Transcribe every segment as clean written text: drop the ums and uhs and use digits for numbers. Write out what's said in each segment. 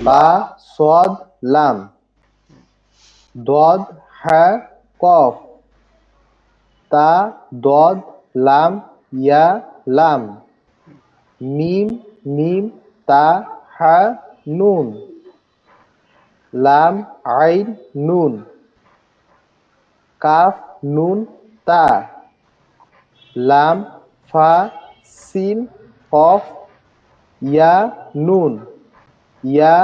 বা সদ লাম, দদ হ্যাঁ কফ, তা দদ লাম ইয়া লাম, মিম মিম তা হা নুন, লাম আইন নুন, কাফ নুন তা, লাম ফা সিন কফ ইয়া নুন, ইয়া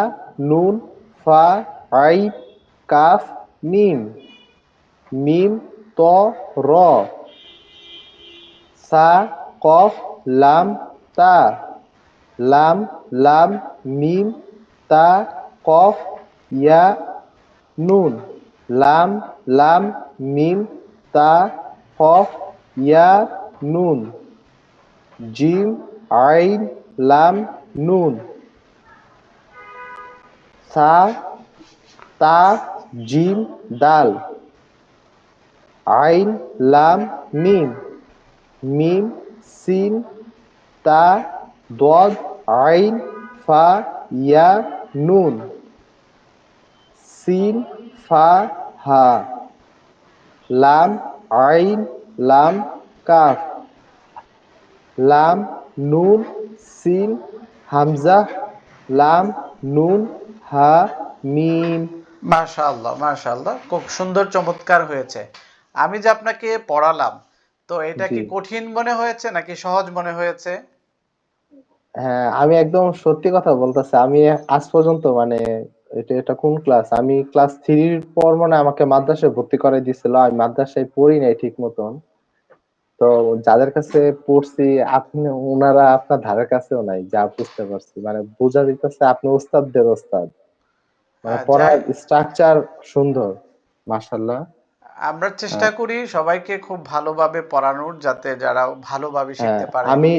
নুন ফা আইন কাফ মিম, মিম ত র, সা কফ লাম তা, লাম লাম মিম তা কফ ইয়া নুন, লাম লাম মিম তা কফ ইয়া নুন, জিম আইন লাম নুন, সা তা জিম দাল, আইন লাম মিম, মিম সিন তা দদ আইন ফা ইয়া নুন, সিন ফা হা, লাম আইন লাম কাফ, লাম নুন সিন হামজা, লাম নুন হা মিম। মাশাআল্লাহ, মাশাআল্লাহ, খুব সুন্দর, চমৎকার হয়েছে। আমি যে আপনাকে পড়ালাম, তো এটা জি কি কঠিন মনে হয়েছে নাকি সহজ মনে হয়েছে? হ্যাঁ, আমি একদম সত্যি কথা বলতেছি। আমি আজ পর্যন্ত মানে এটা কোন ক্লাস, আমি ক্লাস থ্রির পর মানে আমাকে মাদ্রাসায় ভর্তি করে দিছিল, আমি মাদ্রাসায় পড়ি নাই ঠিক মতন। তো যাদের কাছে পড়ছি আপনি, ওনারা আপনার ধারের কাছেও নাই, যা বুঝতে পারছি মানে বোঝা দিতেছে আপনি ওস্তাদদের ওস্তাদ, মানে যাই, পড়ার স্ট্রাকচার সুন্দর, মাশাল্লাহ। আমরা চেষ্টা করি সবাইকে খুব ভালোভাবে পড়ানোর, যাতে যারা ভালোভাবে হ্যাঁ, শিখতে পারে। আমি